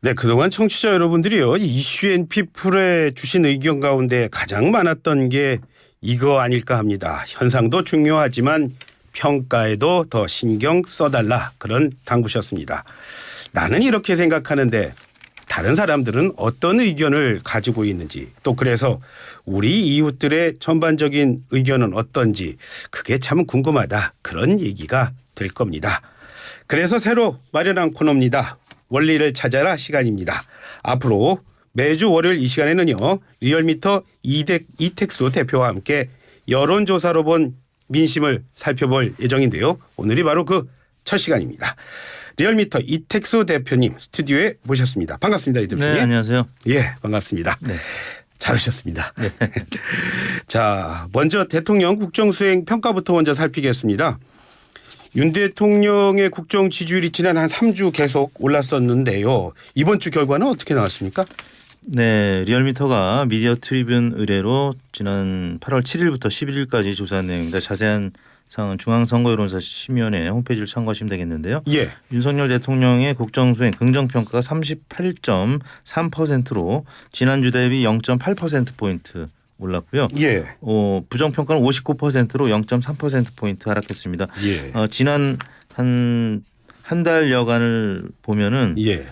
네, 그동안 청취자 여러분들이요, 이슈앤피플에 주신 의견 가운데 가장 많았던 게 이거 아닐까 합니다. 현상도 중요하지만 평가에도 더 신경 써달라, 그런 당부셨습니다. 나는 이렇게 생각하는데 다른 사람들은 어떤 의견을 가지고 있는지, 또 그래서 우리 이웃들의 전반적인 의견은 어떤지 그게 참 궁금하다, 그런 얘기가 될 겁니다. 그래서 새로 마련한 코너입니다. 원리를 찾아라 시간입니다. 앞으로 매주 월요일 이 시간에는요, 리얼미터 이택수 대표와 함께 여론조사로 본 민심을 살펴볼 예정인데요. 오늘이 바로 그 첫 시간입니다. 리얼미터 이택수 대표님 스튜디오에 모셨습니다. 반갑습니다, 이 대표님. 네, 안녕하세요. 예, 반갑습니다. 네. 잘 오셨습니다. 네. 자, 먼저 대통령 국정수행 평가부터 먼저 살피겠습니다. 윤 대통령의 국정 지지율이 지난 한 3주 계속 올랐었는데요. 이번 주 결과는 어떻게 나왔습니까? 네, 리얼미터가 미디어 트리뷴 의뢰로 지난 8월 7일부터 11일까지 조사한 내용입니다. 자세한 사항은 중앙선거여론조사심의원회 홈페이지를 참고하시면 되겠는데요. 예. 윤석열 대통령의 국정수행 긍정평가가 38.3%로 지난주 대비 0.8%포인트 올랐고요. 예. 부정평가는 59%로 0.3%포인트 하락했습니다. 예. 지난 한 달여간을 보면은 예.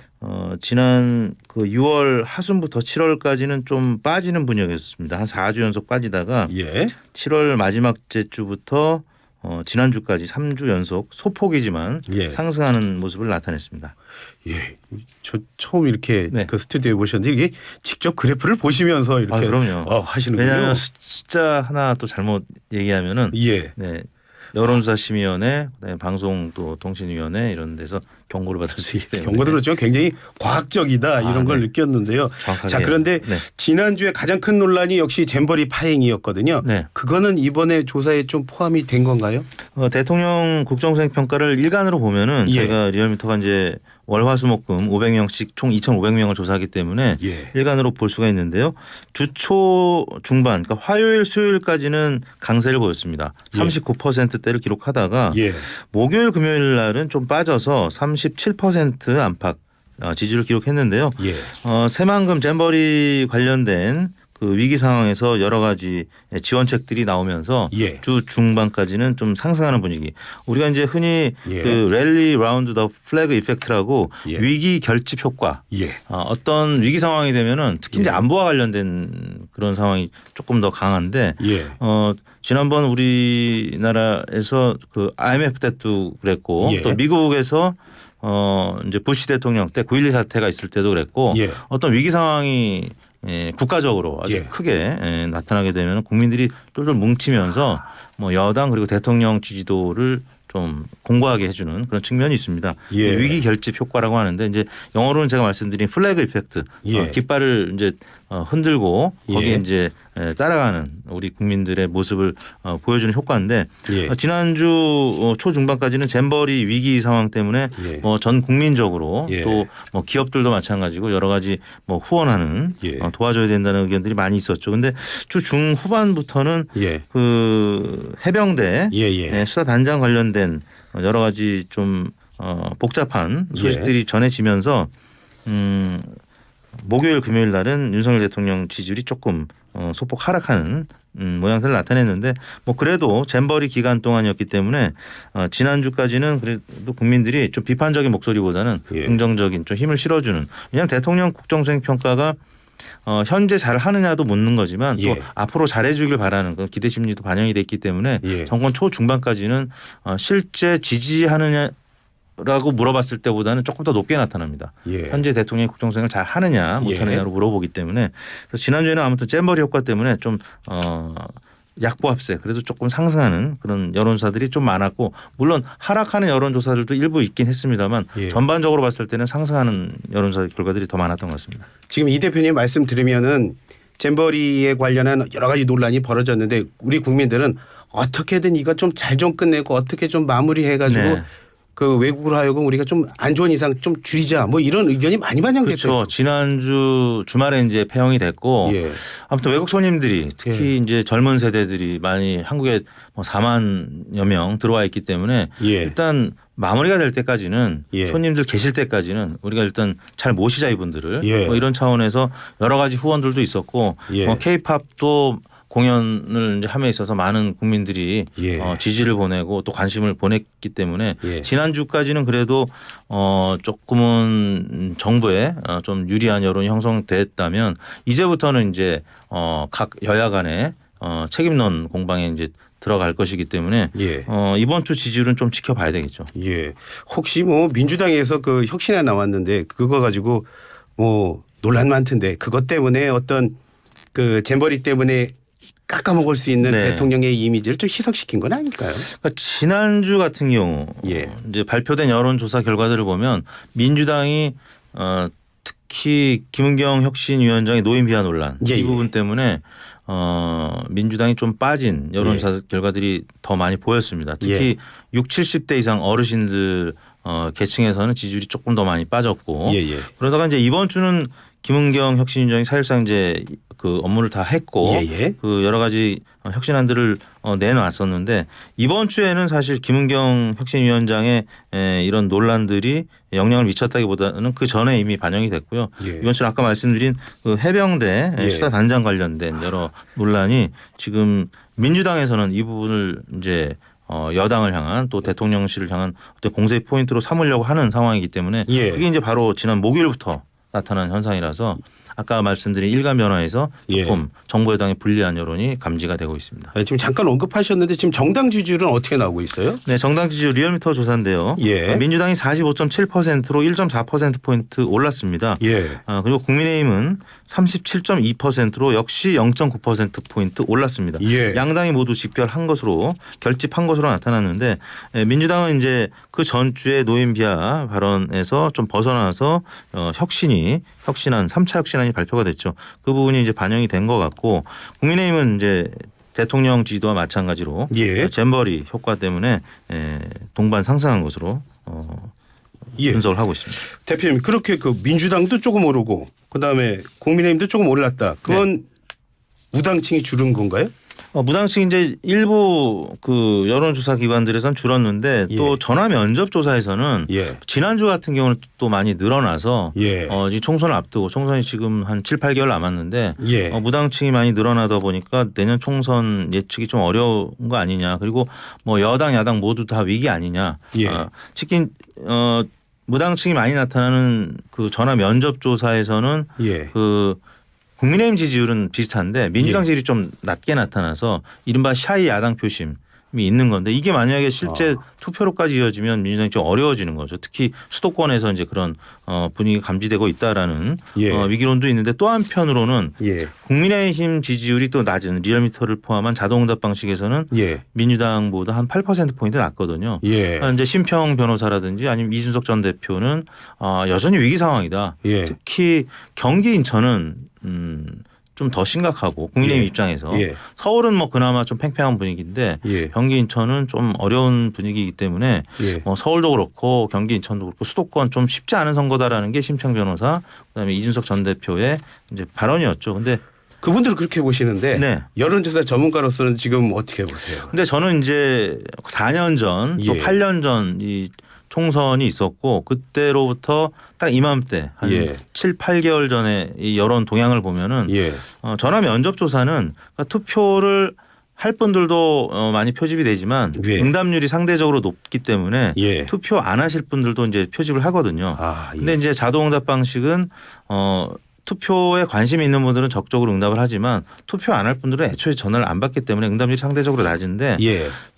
지난 그 6월 하순부터 7월까지는 좀 빠지는 분위기였습니다. 한 4주 연속 빠지다가 예. 7월 마지막 주부터 지난주까지 3주 연속 소폭이지만 예. 상승하는 모습을 나타냈습니다. 예. 저 처음 이렇게 네. 그 스튜디오에 모셨는데 이게 직접 그래프를 보시면서 이렇게 그럼요. 하시는군요. 왜냐하면 숫자 하나 또 잘못 얘기하면은 예. 네. 여론조사심의원회, 그다음에 방송통신위원회 이런 데서 경고를 받을 수 있기 때문에 경고 들었지만 굉장히 과학적이다 이런 걸 네. 느꼈는데요. 정확하게. 자, 그런데 네. 지난주에 가장 큰 논란이 역시 잼버리 파행이었거든요. 네. 그거는 이번에 조사에 좀 포함이 된 건가요? 대통령 국정수행 평가를 일간으로 보면은 예. 저희가 리얼미터가 이제 월화수목금 500명씩 총 2,500명을 조사하기 때문에 예. 일간으로 볼 수가 있는데요. 주초 중반, 그러니까 화요일, 수요일까지는 강세를 보였습니다. 39%대를 기록하다가 예. 목요일, 금요일 날은 좀 빠져서 37% 안팎 지지를 기록했는데요. 예. 새만금 잼버리 관련된 그 위기 상황에서 여러 가지 지원책들이 나오면서 예. 주 중반까지는 좀 상승하는 분위기. 우리가 이제 흔히 예. 그 랠리 라운드 더 플래그 이펙트라고 예. 위기 결집 효과. 예. 어떤 위기 상황이 되면은 특히 이제 예. 안보와 관련된 그런 상황이 조금 더 강한데 예. 지난번 우리나라에서 그 IMF 때도 그랬고 예. 또 미국에서 이제 부시 대통령 때 9.12 사태가 있을 때도 그랬고 예. 어떤 위기 상황이 국가적으로 아주 예. 크게 나타나게 되면 국민들이 똘똘 뭉치면서 뭐 여당 그리고 대통령 지지도를 좀 공고하게 해주는 그런 측면이 있습니다. 예. 위기 결집 효과라고 하는데 이제 영어로는 제가 말씀드린 플래그 이펙트, 예. 깃발을 이제 흔들고 거기에 예. 이제 따라가는 우리 국민들의 모습을 보여주는 효과인데 예. 지난주 초중반까지는 잼버리 위기 상황 때문에 예. 뭐 전 국민적으로 예. 또 뭐 기업들도 마찬가지고 여러 가지 뭐 후원하는 예. 도와줘야 된다는 의견들이 많이 있었죠. 근데 주 중후반부터는 예. 그 해병대 예. 수사 단장 관련된 여러 가지 좀 복잡한 소식들이 전해지면서 목요일 금요일 날은 윤석열 대통령 지지율이 조금 소폭 하락하는 모양새를 나타냈는데 뭐 그래도 잼버리 기간 동안이었기 때문에 지난주까지는 그래도 국민들이 좀 비판적인 목소리보다는 예. 긍정적인 좀 힘을 실어주는, 왜냐하면 대통령 국정수행 평가가 현재 잘 하느냐도 묻는 거지만 또 예. 앞으로 잘해주길 바라는 그런 기대 심리도 반영이 됐기 때문에 예. 정권 초중반까지는 실제 지지하느냐 라고 물어봤을 때보다는 조금 더 높게 나타납니다. 예. 현재 대통령이 국정수행을 잘 하느냐 못하느냐로 물어보기 때문에 그래서 지난주에는 아무튼 잼버리 효과 때문에 좀 약보합세 그래도 조금 상승하는 그런 여론조사들이 좀 많았고, 물론 하락하는 여론조사들도 일부 있긴 했습니다만 예. 전반적으로 봤을 때는 상승하는 여론조사 결과들이 더 많았던 것 같습니다. 지금 이 대표님 말씀 들으면은 잼버리에 관련한 여러 가지 논란이 벌어졌는데 우리 국민들은 어떻게든 이거 좀 잘 좀 끝내고 어떻게 좀 마무리해가지고 네. 그 외국으로 하여금 우리가 좀 안 좋은 이상 좀 줄이자 뭐 이런 의견이 많이 반영됐죠. 그렇죠. 지난주 주말에 이제 폐영이 됐고 예. 아무튼 외국 손님들이 특히 예. 이제 젊은 세대들이 많이 한국에 뭐 4만여 명 들어와 있기 때문에 예. 일단 마무리가 될 때까지는 예. 손님들 계실 때까지는 우리가 일단 잘 모시자 이분들을 예. 뭐 이런 차원에서 여러 가지 후원들도 있었고 예. 뭐 K-팝도 공연을 이제 함에 있어서 많은 국민들이 예. 지지를 보내고 또 관심을 보냈기 때문에 예. 지난주까지는 그래도 조금은 정부에 좀 유리한 여론이 형성됐다면 이제부터는 이제 각 여야 간에 책임론 공방에 이제 들어갈 것이기 때문에 예. 이번 주 지지율은 좀 지켜봐야 되겠죠. 예. 혹시 뭐 민주당에서 그 혁신에 나왔는데 그거 가지고 뭐 논란 많던데 그것 때문에 어떤 그 잼버리 때문에 깎아먹을 수 있는 네. 대통령의 이미지를 좀 희석시킨 건 아닐까요? 그러니까 지난주 같은 경우 예. 이제 발표된 여론조사 결과들을 보면 민주당이 특히 김은경 혁신위원장의 노인 비하 논란 예, 이 예. 부분 때문에 민주당이 좀 빠진 여론조사 결과들이 더 많이 보였습니다. 특히 6, 70대 이상 어르신들 계층에서는 지지율이 조금 더 많이 빠졌고 예, 예. 그러다가 이제 이번 주는 김은경 혁신위원장이 사실상 이제 그 업무를 다 했고 예, 예. 그 여러 가지 혁신안들을 내놨었는데 이번 주에는 사실 김은경 혁신위원장의 이런 논란들이 영향을 미쳤다기보다는 그 전에 이미 반영이 됐고요. 예. 이번 주는 아까 말씀드린 그 해병대 예. 수사단장 관련된 여러 논란이 지금 민주당에서는 이 부분을 이제 여당을 향한 또 대통령실을 향한 어떤 공세 포인트로 삼으려고 하는 상황이기 때문에 예. 그게 이제 바로 지난 목요일부터 나타난 현상이라서 아까 말씀드린 일간 변화에서 조금 정부 여당의 불리한 여론이 감지가 되고 있습니다. 지금 잠깐 언급하셨는데 지금 정당 지지율은 어떻게 나오고 있어요? 네, 정당 지지율 리얼미터 조사인데요. 예. 민주당이 45.7%로 1.4%포인트 올랐습니다. 예. 그리고 국민의힘은 37.2%로 역시 0.9%포인트 올랐습니다. 예. 양당이 모두 집결한 것으로 결집한 것으로 나타났는데 민주당은 이제 그 전주에 노인 비하 발언에서 좀 벗어나서 혁신한 3차 혁신안이 발표가 됐죠. 그 부분이 이제 반영이 된 것 같고 국민의힘은 이제 대통령 지지도와 마찬가지로 예. 잼버리 효과 때문에 동반 상승한 것으로 예. 분석을 하고 있습니다. 대표님 그렇게 그 민주당도 조금 오르고 그다음에 국민의힘도 조금 올랐다. 그건 무당층이 줄은 건가요? 무당층 이제 일부 그 여론조사 기관들에선 줄었는데 또 전화 면접 조사에서는 지난주 같은 경우는 또 많이 늘어나서 이 총선을 앞두고 총선이 지금 한 7, 8개월 남았는데 무당층이 많이 늘어나다 보니까 내년 총선 예측이 좀 어려운 거 아니냐. 그리고 뭐 여당 야당 모두 다 위기 아니냐. 특히 무당층이 많이 나타나는 그 전화 면접 조사에서는 그 국민의힘 지지율은 비슷한데 민주당 지지율이 좀 낮게 나타나서 이른바 샤이 야당 표심이 있는 건데 이게 만약에 실제 투표로까지 이어지면 민주당이 좀 어려워지는 거죠. 특히 수도권에서 이제 그런 분위기가 감지되고 있다라는 위기론도 있는데 또 한편으로는 국민의힘 지지율이 또 낮은 리얼미터를 포함한 자동응답 방식에서는 민주당보다 한 8%포인트 낮거든요. 이제 심평 변호사라든지 아니면 이준석 전 대표는 여전히 위기 상황이다. 특히 경기 인천은 좀 더 심각하고 국민의힘 입장에서 서울은 뭐 그나마 좀 팽팽한 분위기인데 경기 인천은 좀 어려운 분위기이기 때문에 뭐 서울도 그렇고 경기 인천도 그렇고 수도권 좀 쉽지 않은 선거다라는 게 심평 변호사 그다음에 이준석 전 대표의 이제 발언이었죠. 근데 그분들 그렇게 보시는데 여론조사 전문가로서는 지금 어떻게 보세요? 근데 저는 이제 4년 전 또 8년 전 이 총선이 있었고 그때로부터 딱 이맘때 한 7, 8개월 전에 이 여론 동향을 보면은 전화 면접 조사는 그러니까 투표를 할 분들도 많이 표집이 되지만 응답률이 상대적으로 높기 때문에 투표 안 하실 분들도 이제 표집을 하거든요. 근데 이제 자동응답 방식은 투표에 관심이 있는 분들은 적극적으로 응답을 하지만 투표 안 할 분들은 애초에 전화를 안 받기 때문에 응답률이 상대적으로 낮은데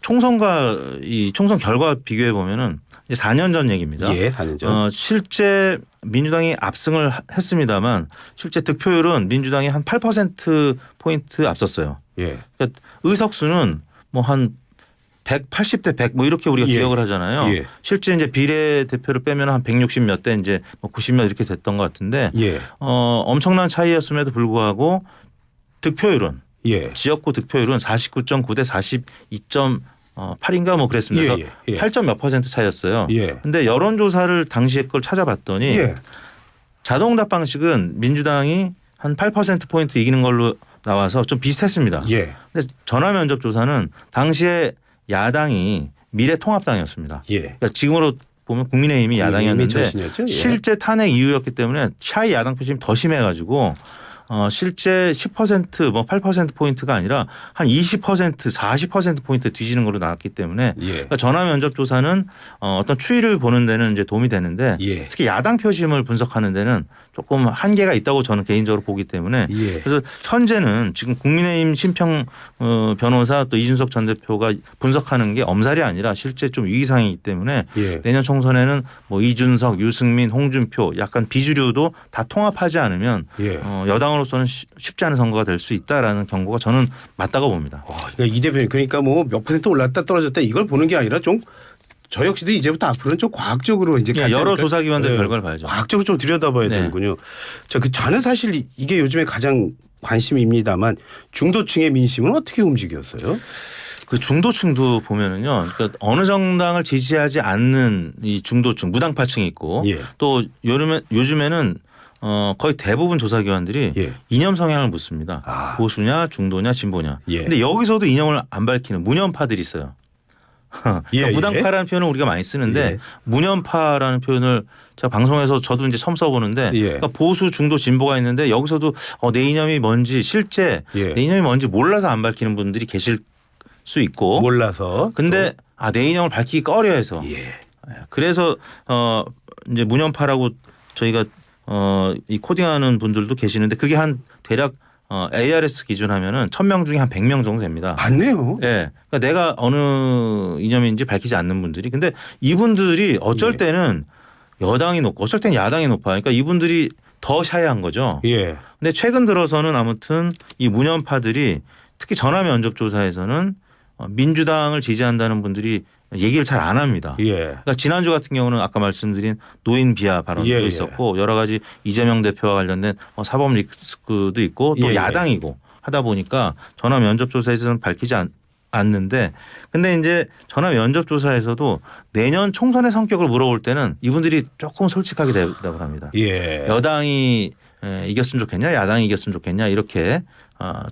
총선과 이 총선 결과 비교해 보면은 이제 4년 전 얘기입니다. 4년 전. 실제 민주당이 압승을 했습니다만 실제 득표율은 민주당이 한 8%포인트 앞섰어요. 그러니까 의석수는 뭐 한 180대 100 뭐 이렇게 우리가 기억을 하잖아요. 실제 이제 비례대표를 빼면 한 160 몇 대 이제 뭐 90몇 이렇게 됐던 것 같은데 엄청난 차이였음에도 불구하고 득표율은 지역구 득표율은 49.9 대 42.8인가 뭐 그랬습니다. 그래서 8점 몇 퍼센트 차이였어요. 근데 여론조사를 당시에 걸 찾아봤더니 자동응답 방식은 민주당이 한 8%포인트 이기는 걸로 나와서 좀 비슷했습니다. 근데 전화 면접 조사는 당시에 야당이 미래통합당이었습니다. 예. 그러니까 지금으로 보면 국민의힘이 야당이었는데 전신이었죠? 예. 실제 탄핵 이후였기 때문에 차이 야당 표심이 더 심해가지고 실제 10% 뭐 8% 포인트가 아니라 한 20% 40% 포인트 뒤지는 걸로 나왔기 때문에 예. 그러니까 전화 면접 조사는 어떤 추이를 보는 데는 이제 도움이 되는데 예. 특히 야당 표심을 분석하는 데는 조금 한계가 있다고 저는 개인적으로 보기 때문에 예. 그래서 현재는 지금 국민의힘 심평 변호사 또 이준석 전 대표가 분석하는 게 엄살이 아니라 실제 좀 위기상이기 때문에 예. 내년 총선에는 뭐 이준석, 유승민, 홍준표 약간 비주류도 다 통합하지 않으면 예. 여당으로서는 쉽지 않은 선거가 될 수 있다라는 경고가 저는 맞다고 봅니다. 그러니까 이 대표님 그러니까 뭐 몇 %, 올랐다 떨어졌다 이걸 보는 게 아니라 좀 저 역시도 이제부터 앞으로는 좀 과학적으로 이제 예, 여러 조사기관들 결과를 봐야죠. 과학적으로 좀 들여다봐야 네. 되는군요. 저는 사실 이게 요즘에 가장 관심입니다만 중도층의 민심은 어떻게 움직였어요? 그 중도층도 보면은요, 그러니까 어느 정당을 지지하지 않는 이 중도층, 무당파층이 있고 예. 또 요즘에는 거의 대부분 조사기관들이 예. 이념 성향을 묻습니다. 아. 보수냐, 중도냐, 진보냐. 예. 근데 여기서도 이념을 안 밝히는 무념파들이 있어요. 예, 무당파라는 표현을 우리가 많이 쓰는데 예. 무념파라는 표현을 제가 방송에서 저도 이제 처음 써보는데 예. 그러니까 보수, 중도, 진보가 있는데 여기서도 내 이념이 뭔지 실제 예. 내 이념이 뭔지 몰라서 안 밝히는 분들이 계실 수 있고 몰라서. 근데 내 인형을 밝히기 꺼려해서 예. 그래서 이제 무념파라고 저희가 이 코딩하는 분들도 계시는데 그게 한 대략 ARS 기준하면은 1000명 중에 한 100명 정도 됩니다. 맞네요. 예. 그러니까 내가 어느 이념인지 밝히지 않는 분들이 근데 이분들이 어쩔 예. 때는 여당이 높고 어쩔 때는 야당이 높아. 그러니까 이분들이 더 샤이한 거죠. 예. 근데 최근 들어서는 아무튼 이 무념파들이 특히 전화 면접 조사에서는 민주당을 지지한다는 분들이 얘기를 잘 안 합니다. 예. 그러니까 지난주 같은 경우는 아까 말씀드린 노인 비하 발언도 예, 예. 있었고 여러 가지 이재명 대표와 관련된 사법 리스크도 있고 또 예, 예. 야당이고 하다 보니까 전화 면접 조사에서는 밝히지 않는데 근데 이제 전화 면접 조사에서도 내년 총선의 성격을 물어볼 때는 이분들이 조금 솔직하게 대답을 합니다. 예. 여당이 이겼으면 좋겠냐 야당이 이겼으면 좋겠냐 이렇게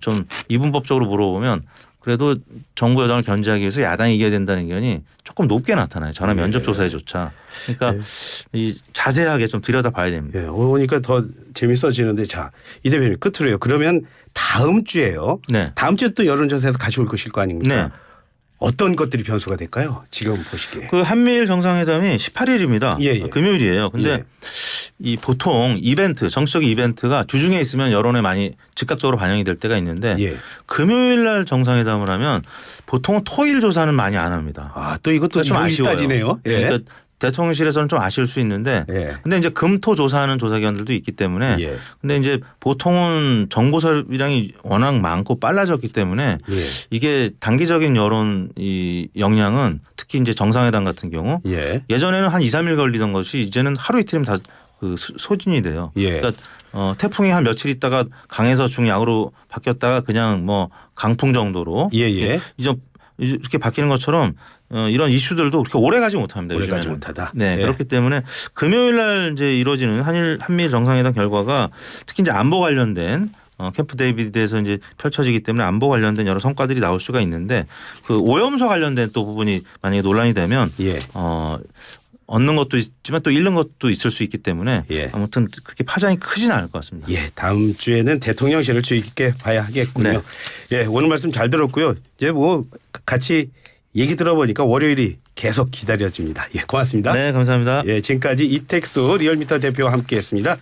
좀 이분법적으로 물어보면 그래도 정부 여당을 견제하기 위해서 야당이 이겨야 된다는 의견이 조금 높게 나타나요. 전화 면접 조사에조차. 그러니까 이 자세하게 좀 들여다봐야 됩니다. 예. 오니까 더 재밌어지는데 자, 이 대표님 끝으로요. 그러면 다음 주에요. 네. 다음 주에 또 여론조사에서 같이 올 것일 거 아닙니까? 네. 어떤 것들이 변수가 될까요? 지금 보시기에. 그 한미일 정상회담이 18일입니다. 예, 예. 금요일이에요. 근데 예. 이 보통 이벤트, 정치적 이벤트가 주중에 있으면 여론에 많이 즉각적으로 반영이 될 때가 있는데 예. 금요일 날 정상회담을 하면 보통은 토일 조사는 많이 안 합니다. 또 이것도 좀 아쉬워요. 따지네요. 예. 그러니까 대통령실에서는 좀 아쉬울 수 있는데 예. 근데 이제 금토 조사하는 조사기관들도 있기 때문에 예. 근데 이제 보통은 정보 서비량이 워낙 많고 빨라졌기 때문에 예. 이게 단기적인 여론 이 영향은 특히 이제 정상회담 같은 경우 예. 예전에는 한 2, 3일 걸리던 것이 이제는 하루 이틀이면 다 그 소진이 돼요. 예. 그러니까 태풍이 한 며칠 있다가 강에서 중약으로 바뀌었다가 그냥 뭐 강풍 정도로 예, 예. 이렇게 바뀌는 것처럼 이런 이슈들도 그렇게 오래 가지 못합니다. 오래 가지 요즘에는. 못하다. 네, 예. 그렇기 때문에 금요일 날 이제 이루어지는 한미일 정상회담 결과가 특히 이제 안보 관련된 캠프 데이비드에서 이제 펼쳐지기 때문에 안보 관련된 여러 성과들이 나올 수가 있는데 그 오염수 관련된 또 부분이 만약에 논란이 되면 예. 얻는 것도 있지만 또 잃는 것도 있을 수 있기 때문에 예. 아무튼 그렇게 파장이 크지는 않을 것 같습니다. 예, 다음 주에는 대통령실을 주의 깊게 봐야 하겠군요. 네. 예, 오늘 말씀 잘 들었고요. 이제 뭐 같이 얘기 들어보니까 월요일이 계속 기다려집니다. 예, 고맙습니다. 네, 감사합니다. 예, 지금까지 이택수 리얼미터 대표와 함께했습니다.